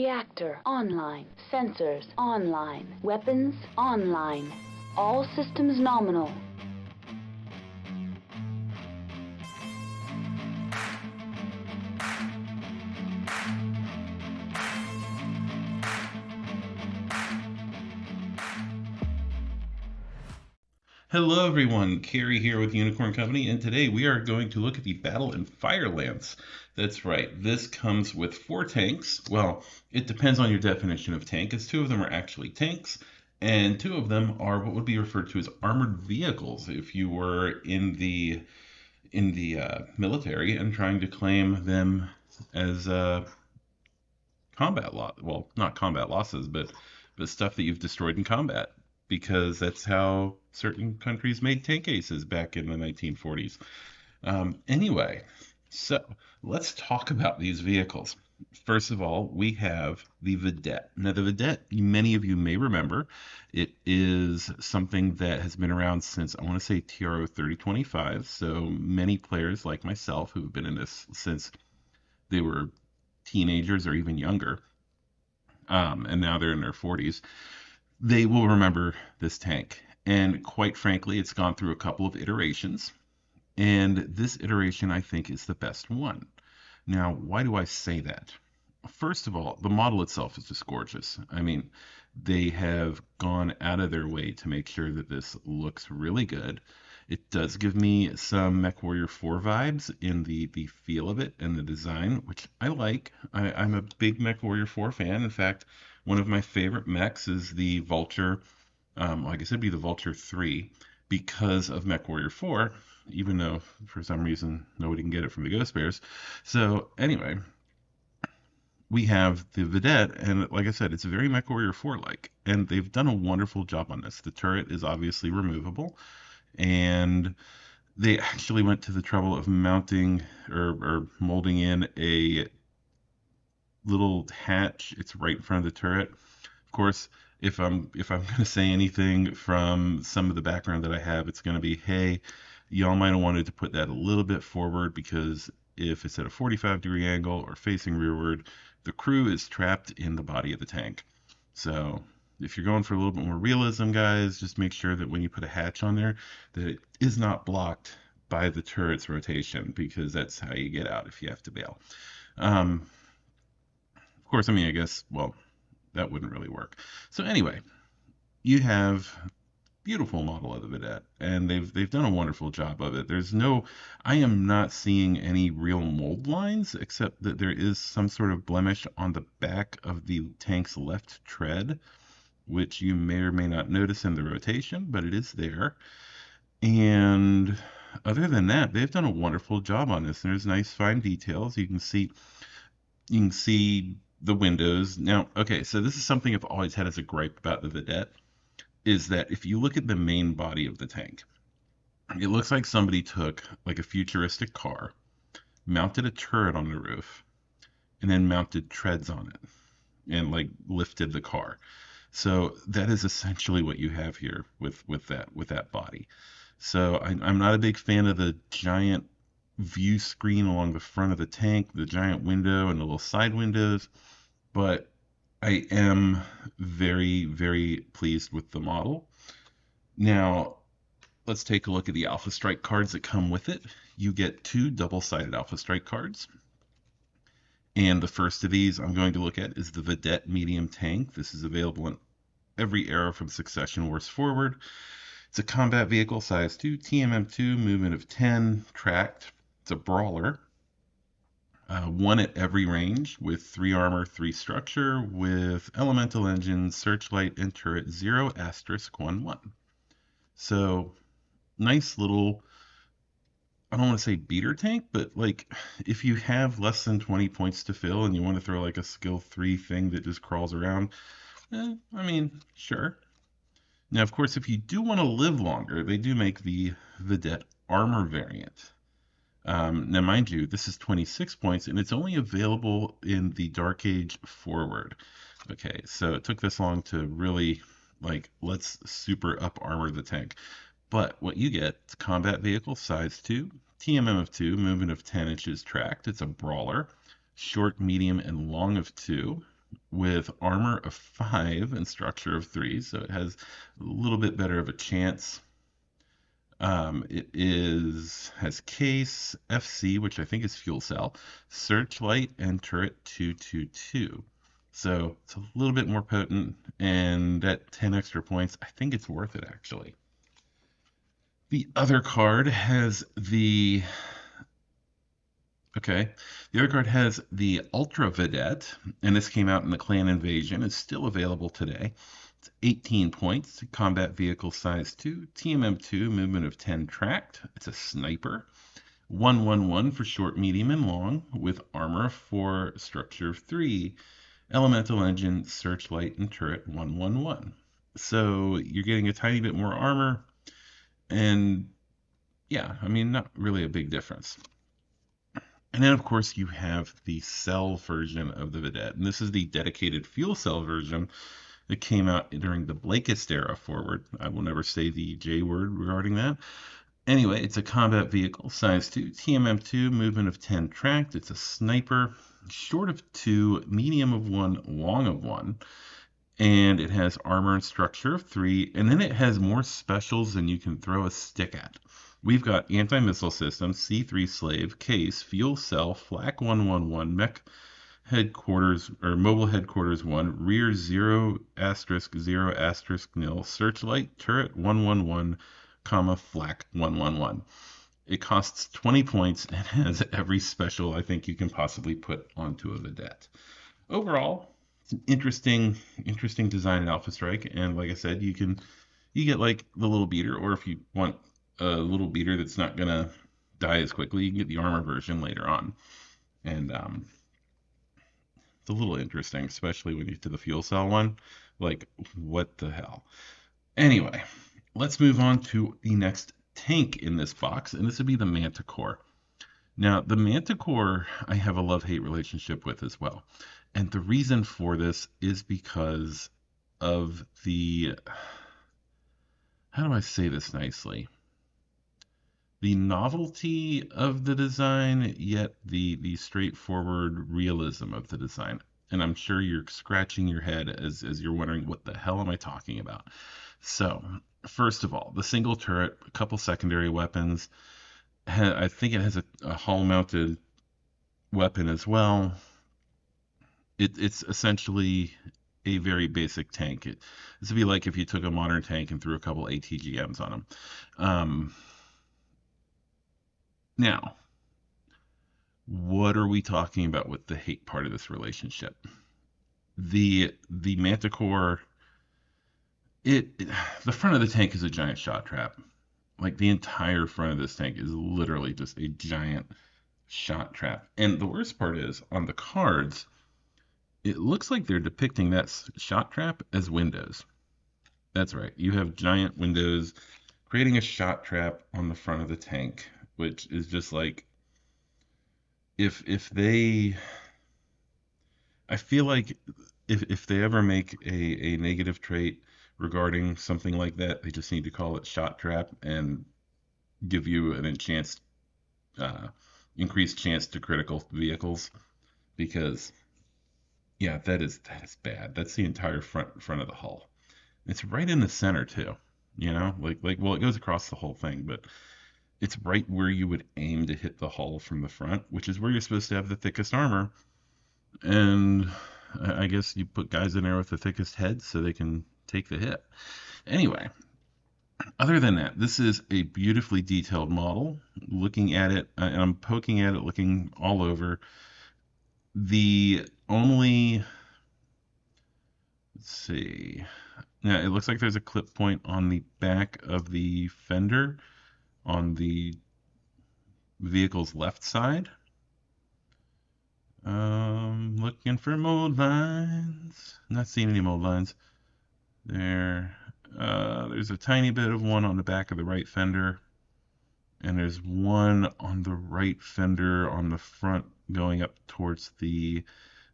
Reactor online. Sensors online. Weapons online. All systems nominal. Hello everyone, Carrie here with Unicorn Company, and today we are going to look at the Battle and Fire Lance. That's right, this comes with 4 tanks. Well, it depends on your definition of tank, as 2 of them are actually tanks, and 2 of them are what would be referred to as armored vehicles if you were in the military and trying to claim them as combat loss. Well, not combat losses, but stuff that you've destroyed in combat, because that's how certain countries made tank aces back in the 1940s. Anyway, so let's talk about these vehicles. First of all, we have the Vedette. Now, the Vedette, many of you may remember, it is something that has been around since, I want to say, TRO 3025. So many players like myself who've been in this since they were teenagers or even younger, and now they're in their 40s, they will remember this tank. And quite frankly, it's gone through a couple of iterations, and this iteration I think is the best one. Now, why do I say that? First of all, the model itself is just gorgeous. I mean, they have gone out of their way to make sure that this looks really good. It does give me some MechWarrior 4 vibes in the feel of it and the design, which I like. I'm a big MechWarrior 4 fan. In fact, one of my favorite mechs is the Vulture. I guess it'd be the Vulture 3 because of MechWarrior 4, even though for some reason nobody can get it from the Ghost Bears. So anyway, we have the Vedette, and like I said, it's very MechWarrior 4-like, and they've done a wonderful job on this. The turret is obviously removable, and they actually went to the trouble of mounting or molding in a little hatch. It's right in front of the turret. Of course, if I'm going to say anything from some of the background that I have, it's going to be, hey, y'all might have wanted to put that a little bit forward, because if it's at a 45-degree angle or facing rearward, the crew is trapped in the body of the tank. So if you're going for a little bit more realism, guys, just make sure that when you put a hatch on there, that it is not blocked by the turret's rotation, because that's how you get out if you have to bail. Of course, I mean, I guess, well, that wouldn't really work. So anyway, you have beautiful model of the Vedette, and they've done a wonderful job of it. I am not seeing any real mold lines, except that there is some sort of blemish on the back of the tank's left tread, which you may or may not notice in the rotation, but it is there. And other than that, they've done a wonderful job on this. There's nice fine details. You can see the windows. Now, okay, so this is something I've always had as a gripe about the Vedette, is that if you look at the main body of the tank, it looks like somebody took like a futuristic car, mounted a turret on the roof, and then mounted treads on it and like lifted the car. So that is essentially what you have here with that body. So I'm not a big fan of the giant view screen along the front of the tank, the giant window and the little side windows, but I am very, very pleased with the model. Now, let's take a look at the Alpha Strike cards that come with it. You get 2 double-sided Alpha Strike cards. And the first of these I'm going to look at is the Vedette Medium Tank. This is available in every era from Succession Wars forward. It's a combat vehicle, size 2, TMM2, movement of 10, tracked. It's a brawler. 1 at every range, with 3 armor, 3 structure, with elemental engines, searchlight, and turret 0*1*1. So, nice little, I don't want to say beater tank, but like if you have less than 20 points to fill and you want to throw like a skill 3 thing that just crawls around, I mean, sure. Now, of course, if you do want to live longer, they do make the Vedette armor variant. Now, mind you, this is 26 points, and it's only available in the Dark Age forward. Okay, so it took this long to really, like, let's super up armor the tank. But what you get, it's a combat vehicle, size 2, TMM of 2, movement of 10 inches tracked. It's a brawler, short, medium, and long of 2. with armor of 5 and structure of 3, so it has a little bit better of a chance. Has case, FC, which I think is fuel cell, searchlight, and turret 222. So it's a little bit more potent, and at 10 extra points, I think it's worth it actually. The other card has the Ultra Vedette, and this came out in the Clan Invasion. It's still available today. It's 18 points, combat vehicle size 2, TMM2, movement of 10 tracked. It's a sniper. 111 for short, medium, and long, with armor 4, structure 3, elemental engine, searchlight, and turret 111. So you're getting a tiny bit more armor, and yeah, I mean, not really a big difference. And then, of course, you have the cell version of the Vedette, and this is the dedicated fuel cell version that came out during the Blakist era forward. I will never say the J word regarding that. Anyway, it's a combat vehicle, size 2, TMM2, movement of 10 tracked. It's a sniper, short of 2, medium of 1, long of 1. And it has armor and structure of 3, and then it has more specials than you can throw a stick at. We've got anti-missile system, C3 slave, case, fuel cell, flak 111, mech headquarters, or mobile headquarters 1, rear 0 asterisk 0 asterisk nil, searchlight, turret 111, comma, flak 111. It costs 20 points and has every special I think you can possibly put onto a Vedette. Overall, it's an interesting design in Alpha Strike, and like I said, you get like the little beater, or if you want a little beater that's not gonna die as quickly, you can get the armor version later on. And it's a little interesting, especially when you get to the fuel cell one. Like, what the hell? Anyway, let's move on to the next tank in this box, and this would be the Manticore. Now, the Manticore I have a love-hate relationship with as well. And the reason for this is because of the, how do I say this nicely? The novelty of the design, yet the straightforward realism of the design. And I'm sure you're scratching your head as you're wondering, what the hell am I talking about? So, first of all, the single turret, a couple secondary weapons. I think it has a hull-mounted weapon as well. It's essentially a very basic tank. This would be like if you took a modern tank and threw a couple ATGMs on them. Now, what are we talking about with the hate part of this relationship? The Manticore, the front of the tank is a giant shot trap. Like, the entire front of this tank is literally just a giant shot trap. And the worst part is, on the cards, it looks like they're depicting that shot trap as windows. That's right. You have giant windows creating a shot trap on the front of the tank, which is just like, if they, I feel like if they ever make a negative trait regarding something like that, they just need to call it shot trap and give you an increased chance to critical vehicles, because yeah, that is bad. That's the entire front of the hull. It's right in the center too. Well, it goes across the whole thing, but it's right where you would aim to hit the hull from the front, which is where you're supposed to have the thickest armor. And I guess you put guys in there with the thickest heads so they can take the hit. Anyway, other than that, this is a beautifully detailed model. Looking at it, and I'm poking at it, looking all over. The only, let's see, yeah, it looks like there's a clip point on the back of the fender on the vehicle's left side. Looking for mold lines. Not seeing any mold lines. There's a tiny bit of one on the back of the right fender. And there's one on the right fender on the front going up towards the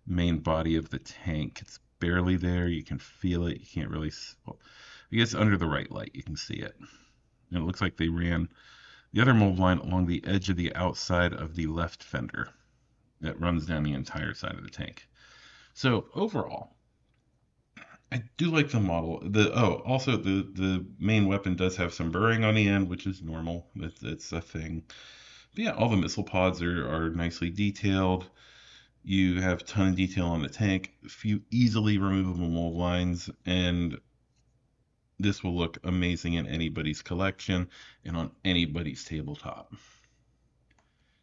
main body of the tank. It's barely there. You can feel it. You can't really, well, I guess under the right light you can see it. And it looks like they ran the other mold line along the edge of the outside of the left fender that runs down the entire side of the tank. So overall, I do like the model. Also the main weapon does have some burring on the end, which is normal. It's a thing. But yeah, all the missile pods are nicely detailed. You have a ton of detail on the tank, a few easily removable mold lines, and this will look amazing in anybody's collection and on anybody's tabletop.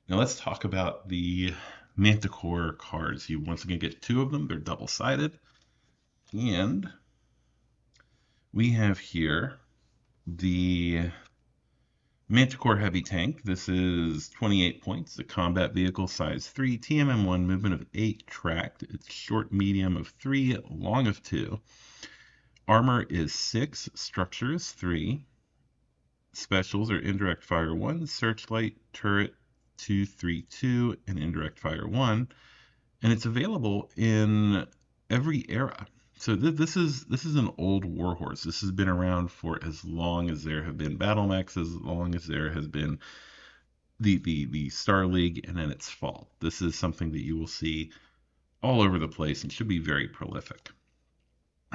Now let's talk about the Manticore cards. You once again get two of them. They're double-sided. And we have here the Manticore Heavy Tank. This is 28 points, a combat vehicle, size 3, TMM1, movement of 8, tracked. It's short, medium of 3, long of 2. Armor is 6, structure is 3. Specials are indirect fire 1, searchlight, turret 232, and indirect fire 1. And it's available in every era. So this is an old warhorse. This has been around for as long as there have been battle mechs, as long as there has been the Star League, and then its fall. This is something that you will see all over the place and should be very prolific.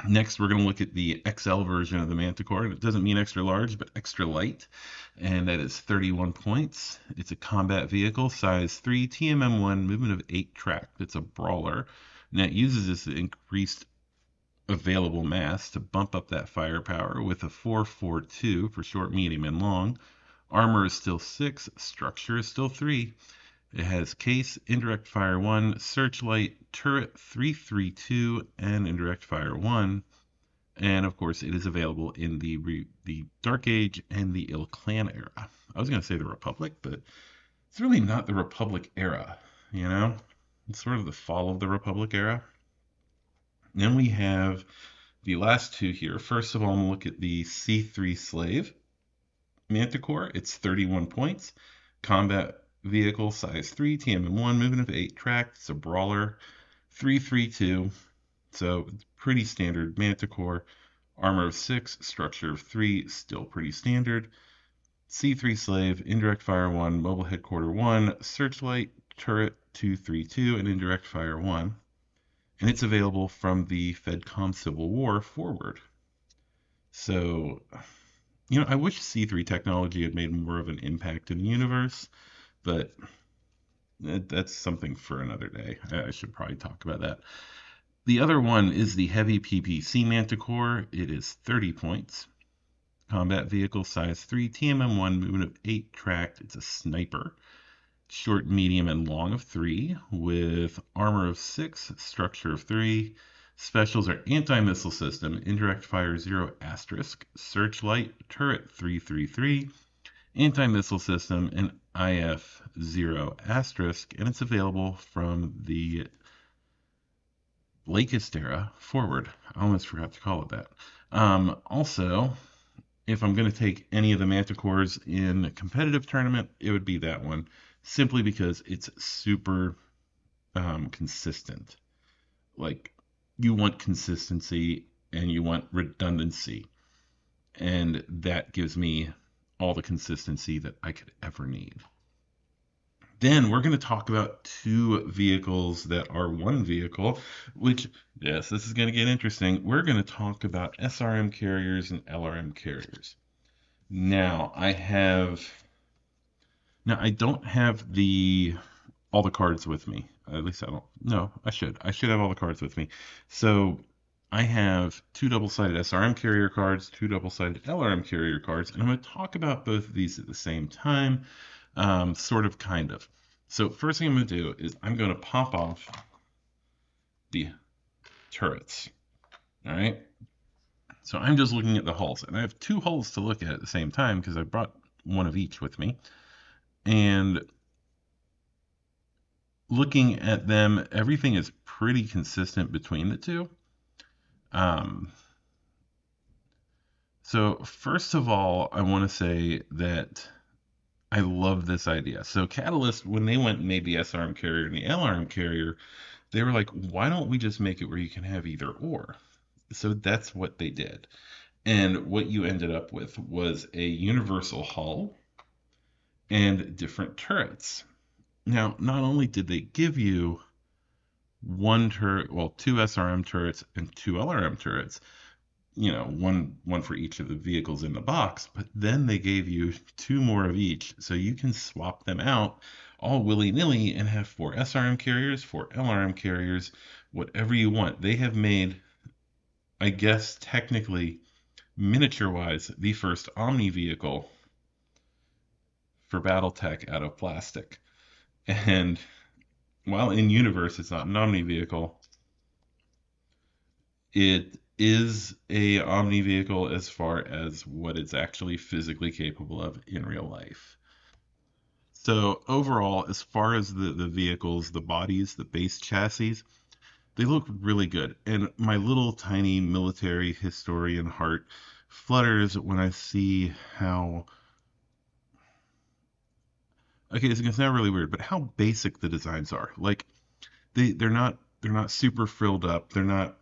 Next, we're going to look at the XL version of the Manticore. It doesn't mean extra large, but extra light, and that is 31 points. It's a combat vehicle, size 3, TMM1, movement of 8, tracked. It's a brawler, and that uses this increased available mass to bump up that firepower with a 442 for short, medium, and long. Armor is still 6, structure is still 3. It has case, indirect fire 1, searchlight, turret 332, and indirect fire 1. And of course, it is available in the Dark Age and the Il Clan era. I was going to say the Republic, but it's really not the Republic era, you know? It's sort of the fall of the Republic era. Then we have the last two here. First of all, I'm going to look at the C3 Slave Manticore. It's 31 points. Combat vehicle, size 3, TMM1, movement of 8, tracked. It's a brawler, 332. So it's pretty standard Manticore. Armor of 6, structure of 3, still pretty standard. C3 Slave, indirect fire 1, mobile headquarter 1, searchlight, turret 232, and indirect fire 1. And it's available from the FedCom Civil War forward. So, I wish C3 technology had made more of an impact in the universe, but that's something for another day. I should probably talk about that. The other one is the Heavy PPC Manticore. It is 30 points. Combat vehicle, size 3, TMM1, movement of 8, tracked. It's a sniper. Short, medium, and long of 3, with armor of 6, structure of 3. Specials are anti-missile system, indirect fire 0 asterisk, searchlight, turret 333, anti-missile system, and IF 0 asterisk, and it's available from the Lakist era forward. I almost forgot to call it that. Also, if I'm going to take any of the Manticores in a competitive tournament, it would be that one. Simply because it's super consistent. Like, you want consistency and you want redundancy. And that gives me all the consistency that I could ever need. Then we're going to talk about two vehicles that are one vehicle, which, yes, this is going to get interesting. We're going to talk about SRM Carriers and LRM Carriers. Now, I don't have all the cards with me. At least I don't. No, I should. I should have all the cards with me. So I have two double-sided SRM Carrier cards, two double-sided LRM Carrier cards, and I'm going to talk about both of these at the same time, sort of, kind of. So first thing I'm going to do is I'm going to pop off the turrets. All right. So I'm just looking at the hulls, and I have two hulls to look at the same time because I brought one of each with me. And looking at them, everything is pretty consistent between the two. So first of all, I want to say that I love this idea. So Catalyst, when they went and made the SRM Carrier and the LRM Carrier, they were like, why don't we just make it where you can have either or? So that's what they did. And what you ended up with was a universal hull and different turrets. Now, not only did they give you one turret, well, two SRM turrets and two LRM turrets. One for each of the vehicles in the box, but then they gave you two more of each, so you can swap them out all willy-nilly and have four SRM carriers, four LRM carriers, whatever you want. They have made, I guess, technically, miniature-wise, the first Omni vehicle for BattleTech out of plastic. And while in universe it's not an Omni vehicle, it is a Omni vehicle as far as what it's actually physically capable of in real life. So overall, as far as the vehicles, the bodies, the base chassis, they look really good. And my little tiny military historian heart flutters when I see how, okay, it's gonna sound really weird, but how basic the designs are. Like they're not super frilled up. They're not.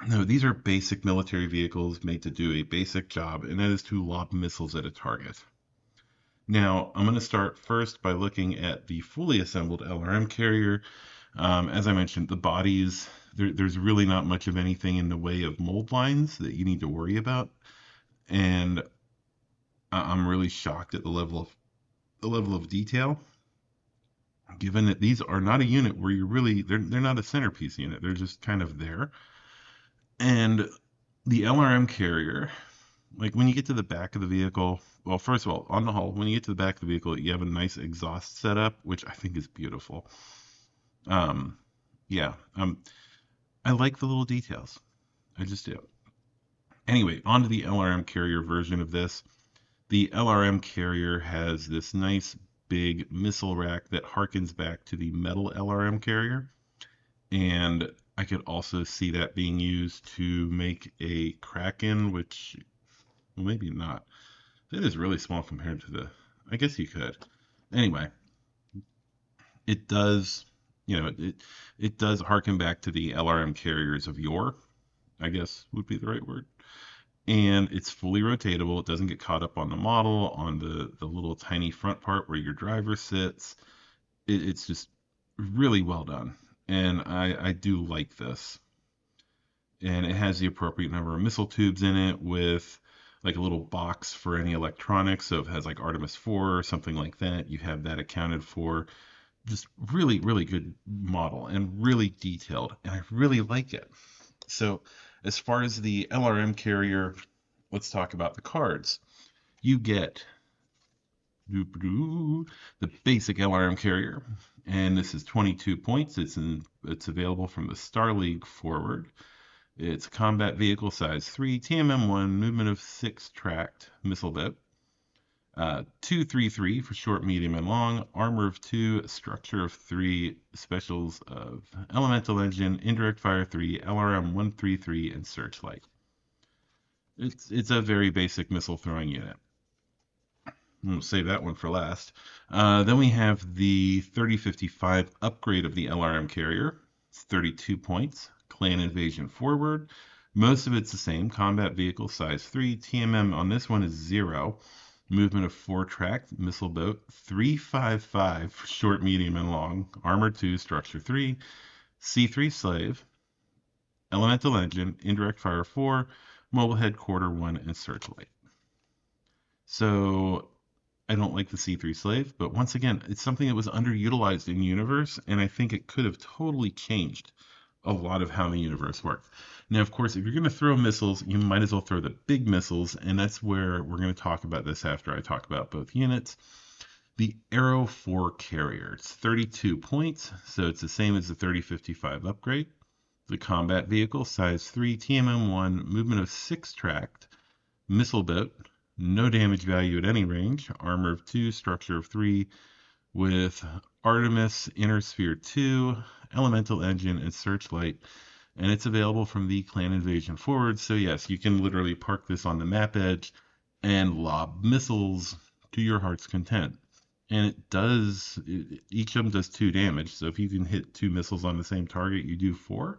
No, these are basic military vehicles made to do a basic job, and that is to lob missiles at a target. Now, I'm going to start first by looking at the fully assembled LRM carrier. As I mentioned, the bodies, there's really not much of anything in the way of mold lines that you need to worry about, and I'm really shocked at the level of detail, given that these are not a unit where you're really they're not a centerpiece unit. They're just kind of there. And the LRM carrier, like when you get to the back of the vehicle, well, first of all, on the hull, when you get to the back of the vehicle, you have a nice exhaust setup, which I think is beautiful. Um, yeah, I like the little details. I just do. Anyway, on to the LRM carrier version of this. The LRM carrier has this nice big missile rack that harkens back to the metal LRM carrier. And I could also see that being used to make a Kraken, which, well, maybe not. It is really small compared to I guess you could. Anyway, it does, it does harken back to the LRM carriers of yore, I guess would be the right word. And it's fully rotatable. It doesn't get caught up on the model, on the little tiny front part where your driver sits. It's just really well done. And I do like this. And it has the appropriate number of missile tubes in it with like a little box for any electronics. So if it has like Artemis 4 or something like that, you have that accounted for. Just really, really good model and really detailed. And I really like it. So as far as the LRM carrier, let's talk about the cards. You get the basic LRM carrier, and this is 22 points. It's available from the Star League forward. It's combat vehicle size 3, TMM1, movement of 6, tracked missile boat. 233 for short, medium, and long. Armor of 2, structure of 3, specials of elemental engine, indirect fire 3, LRM 133, and searchlight. It's a very basic missile throwing unit. We'll save that one for last. Then we have the 3055 upgrade of the LRM carrier. It's 32 points. Clan invasion forward. Most of it's the same. Combat vehicle size 3. TMM on this one is 0. Movement of 4, tracked missile boat. 355 for short, medium, and long. Armor 2, structure 3. C3 slave. Elemental engine. Indirect fire 4. Mobile headquarter 1, and searchlight. So I don't like the C3 slave, but once again, it's something that was underutilized in universe, and I think it could have totally changed a lot of how the universe worked. Now, of course, if you're going to throw missiles, you might as well throw the big missiles, and that's where we're going to talk about this after I talk about both units. The Arrow 4 carrier, it's 32 points, so it's the same as the 3055 upgrade. The combat vehicle, size 3, TMM1, movement of 6, tracked, missile boat, no damage value at any range, armor of 2, structure of 3, with Artemis, Inner Sphere 2, Elemental Engine, and Searchlight. And it's available from the Clan Invasion forward. So yes, you can literally park this on the map edge and lob missiles to your heart's content. And each of them does 2 damage. So if you can hit 2 missiles on the same target, you do 4,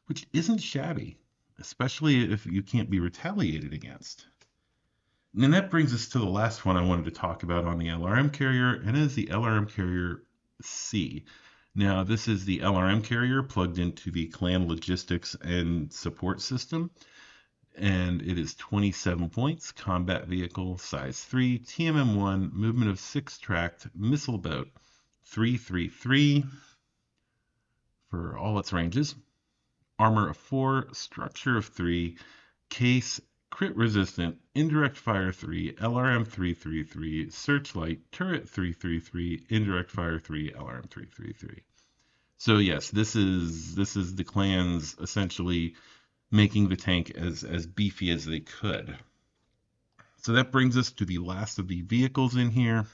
which isn't shabby, especially if you can't be retaliated against. And that brings us to the last one I wanted to talk about on the LRM carrier, and it is the LRM Carrier C. Now, this is the LRM Carrier plugged into the clan logistics and support system, and it is 27 points, combat vehicle, size 3, TMM1, movement of 6 tracked, missile boat, 333 for all its ranges, armor of 4, structure of 3, case, crit resistant, indirect fire 3, LRM 333, searchlight, turret 333, indirect fire 3, LRM 333. So yes, this is the clans essentially making the tank as beefy as they could. So that brings us to the last of the vehicles in here.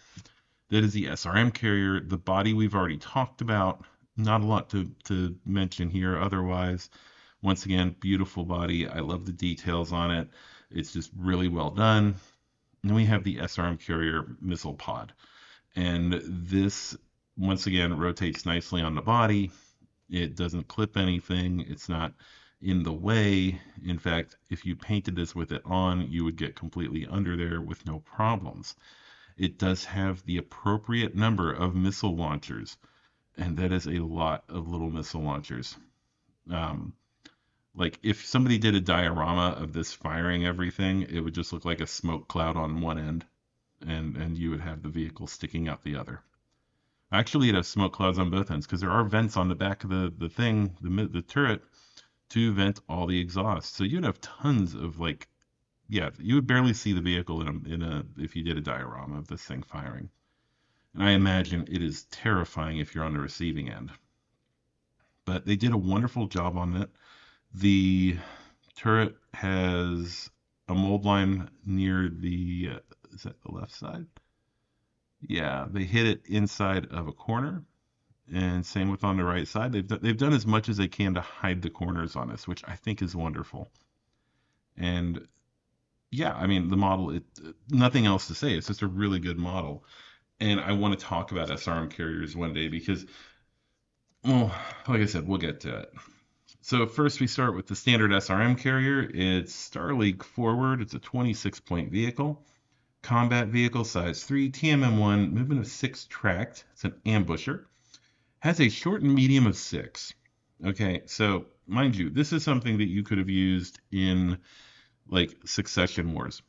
That is the SRM Carrier. The body we've already talked about. Not a lot to mention here otherwise. Once again, beautiful body. I love the details on it. It's just really well done. And then we have the SRM Carrier missile pod. And this, once again, rotates nicely on the body. It doesn't clip anything. It's not in the way. In fact, if you painted this with it on, you would get completely under there with no problems. It does have the appropriate number of missile launchers, and that is a lot of little missile launchers. Like if somebody did a diorama of this firing everything, it would just look like a smoke cloud on one end, and you would have the vehicle sticking out the other. Actually, it has smoke clouds on both ends because there are vents on the back of the turret, to vent all the exhaust. So you'd have tons of you would barely see the vehicle if you did a diorama of this thing firing. And I imagine it is terrifying if you're on the receiving end. But they did a wonderful job on it. The turret has a mold line near is that the left side? Yeah, they hit it inside of a corner. And same with on the right side. They've done as much as they can to hide the corners on this, which I think is wonderful. And yeah, I mean, the model, nothing else to say. It's just a really good model. And I want to talk about SRM carriers one day because, well, like I said, we'll get to it. So first we start with the standard SRM carrier. It's Star League forward. It's a 26-point vehicle. Combat vehicle, size 3, TMM1, movement of 6 tracked. It's an ambusher. Has a short and medium of 6. Okay, so mind you, this is something that you could have used in like Succession Wars.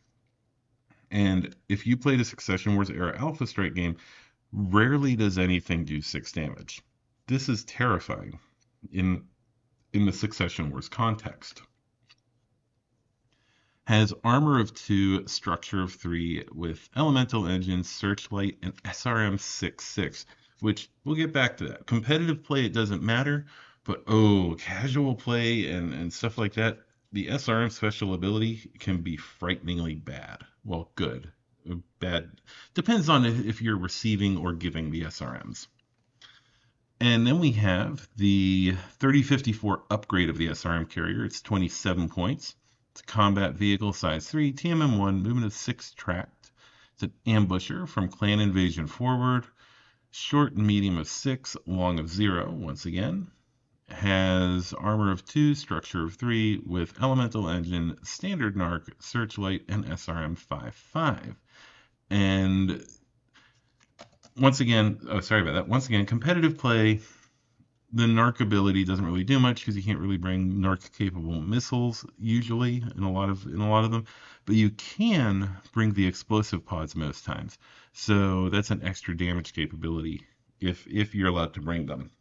And if you played a Succession Wars era Alpha Strike game, rarely does anything do 6 damage. This is terrifying in the Succession Wars context. Has armor of 2, structure of 3 with elemental engine, searchlight, and SRM 6.6. Which we'll get back to that. Competitive play, it doesn't matter, but casual play and stuff like that, the SRM special ability can be frighteningly bad. Well, good. Bad. Depends on if you're receiving or giving the SRMs. And then we have the 3054 upgrade of the SRM Carrier. It's 27 points. It's a combat vehicle, size 3, TMM1, movement of 6 tracked. It's an ambusher from Clan Invasion forward. Short and medium of 6, long of 0, once again. Has armor of 2, structure of 3, with elemental engine, standard narc, searchlight, and SRM 5.5. And once again, sorry about that. Once again, competitive play, the narc ability doesn't really do much because you can't really bring narc capable missiles usually in a lot of them, but you can bring the explosive pods most times. So that's an extra damage capability if you're allowed to bring them.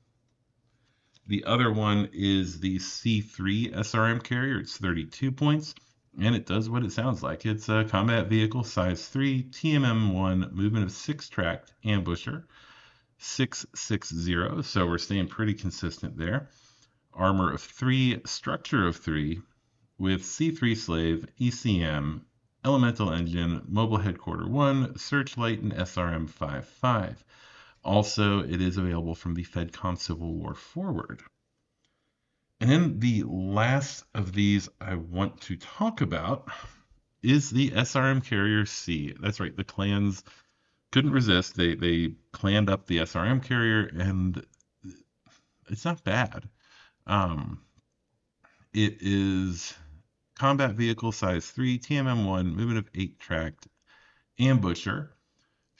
The other one is the C3 SRM Carrier. It's 32 points, and it does what it sounds like. It's a combat vehicle, size 3, TMM1, movement of 6 tracked, ambusher, 660, so we're staying pretty consistent there. Armor of 3, structure of 3, with C3 slave, ECM, elemental engine, mobile headquarter 1, searchlight, and SRM 5.5. Also, it is available from the FedCon Civil War forward. And then the last of these I want to talk about is the SRM Carrier C. That's right, the clans couldn't resist. They claned up the SRM Carrier, and it's not bad. It is combat vehicle, size 3, TMM1, movement of 8 tracked, ambusher,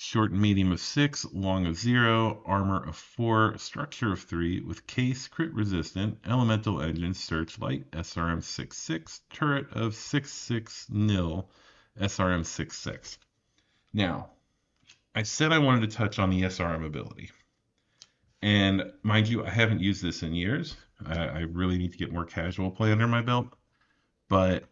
short and medium of 6, long of 0, armor of 4, structure of 3, with case, crit resistant, elemental engine, searchlight, SRM 66, turret of 66 nil, SRM 66. Now, I said I wanted to touch on the SRM ability. And mind you, I haven't used this in years. I really need to get more casual play under my belt. But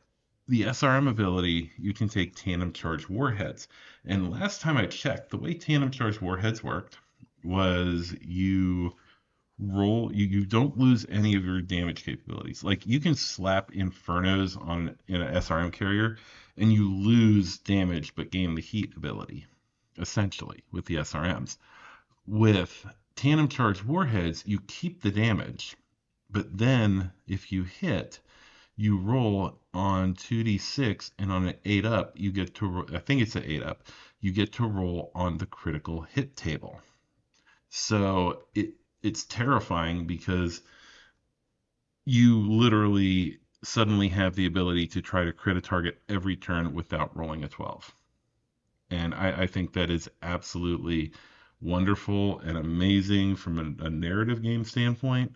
the SRM ability, you can take tandem charge warheads. And last time I checked, the way tandem charge warheads worked was you roll, you don't lose any of your damage capabilities. Like you can slap infernos on in an SRM carrier and you lose damage but gain the heat ability, essentially, with the SRMs. With tandem charge warheads, you keep the damage, but then if you hit, you roll on 2d6, and on an 8 up, you get to, I think it's an 8 up, you get to roll on the critical hit table. So it's terrifying because you literally suddenly have the ability to try to crit a target every turn without rolling a 12. And I think that is absolutely wonderful and amazing from a narrative game standpoint.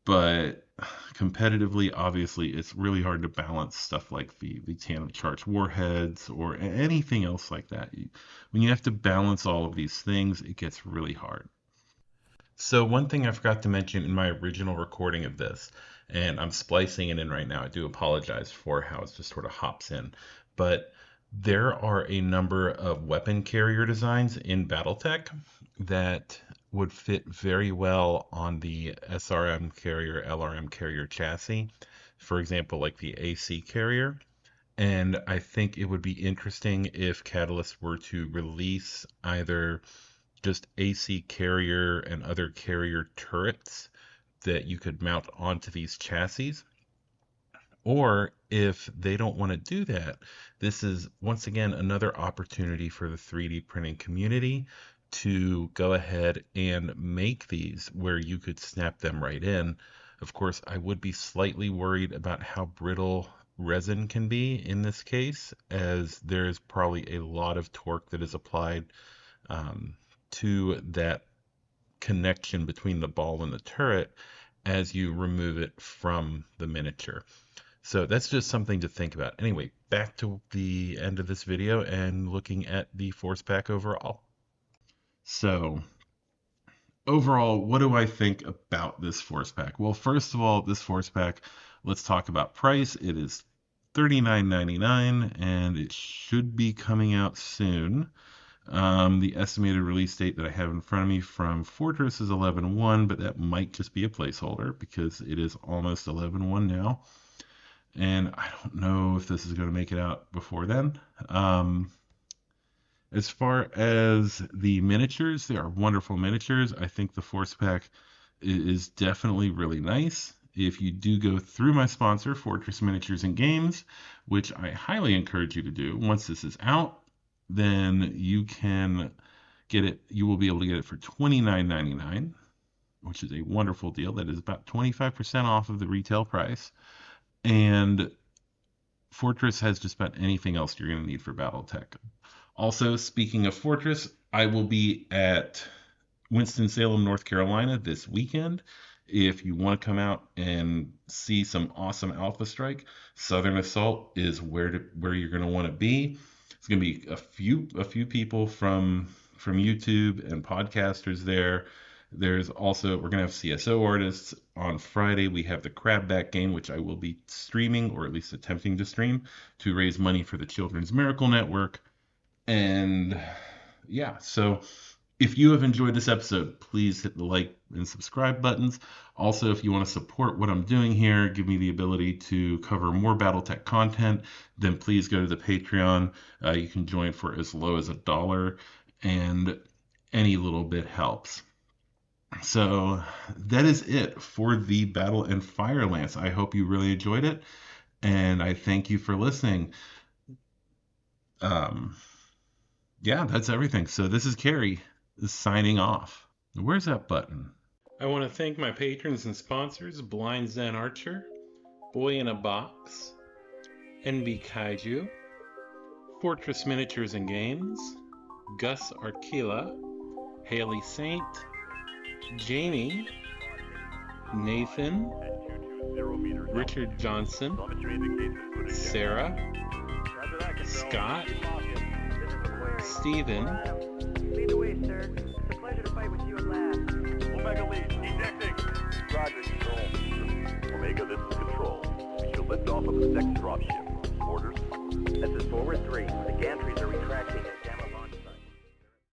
But competitively, obviously, it's really hard to balance stuff like the tandem charge warheads or anything else like that. When you have to balance all of these things, it gets really hard. So one thing I forgot to mention in my original recording of this, and I'm splicing it in right now, I do apologize for how it just sort of hops in, but there are a number of weapon carrier designs in BattleTech that would fit very well on the SRM Carrier, LRM Carrier chassis. For example, like the AC Carrier. And I think it would be interesting if Catalyst were to release either just AC Carrier and other carrier turrets that you could mount onto these chassis. Or if they don't want to do that, this is once again another opportunity for the 3D printing community to go ahead and make these where you could snap them right in. Of course, I would be slightly worried about how brittle resin can be in this case, as there is probably a lot of torque that is applied to that connection between the ball and the turret as you remove it from the miniature. So that's just something to think about. Anyway, back to the end of this video and looking at the force pack overall. So overall, what do I think about this force pack? Well, first of all, this force pack, let's talk about price. It is $39.99 and it should be coming out soon. The estimated release date that I have in front of me from Fortress is 11/1, but that might just be a placeholder because it is almost 11/1 now. And I don't know if this is going to make it out before then. As far as the miniatures, they are wonderful miniatures. I think the force pack is definitely really nice. If you do go through my sponsor, Fortress Miniatures and Games, which I highly encourage you to do, once this is out, then you can get it. You will be able to get it for $29.99, which is a wonderful deal. That is about 25% off of the retail price. And Fortress has just about anything else you're going to need for BattleTech. Also, speaking of Fortress, I will be at Winston-Salem, North Carolina this weekend. If you want to come out and see some awesome Alpha Strike, Southern Assault is where you're going to want to be. It's going to be a few people from YouTube and podcasters there. There's also, we're going to have CSO artists. On Friday, we have the Crabback game, which I will be streaming, or at least attempting to stream, to raise money for the Children's Miracle Network. And yeah, so if you have enjoyed this episode, please hit the like and subscribe buttons. Also, if you want to support what I'm doing here, give me the ability to cover more BattleTech content, then please go to the Patreon. You can join for as low as $1, and any little bit helps. So that is it for the Battle and Fire Lance. I hope you really enjoyed it, and I thank you for listening. Yeah, that's everything. So this is Carrie signing off. Where's that button? I want to thank my patrons and sponsors, Blind Zen Archer, Boy in a Box, NB Kaiju, Fortress Miniatures and Games, Gus Arkela, Haley Saint, Jamie, Nathan, Richard Johnson, Sarah, Scott, Stephen, Lead the way, sir. It's a pleasure to fight with you at last. Omega lead, ejecting. Roger, control. Omega, this is control. We shall lift off of the next dropship. Orders? This is forward 3. The gantries are retracting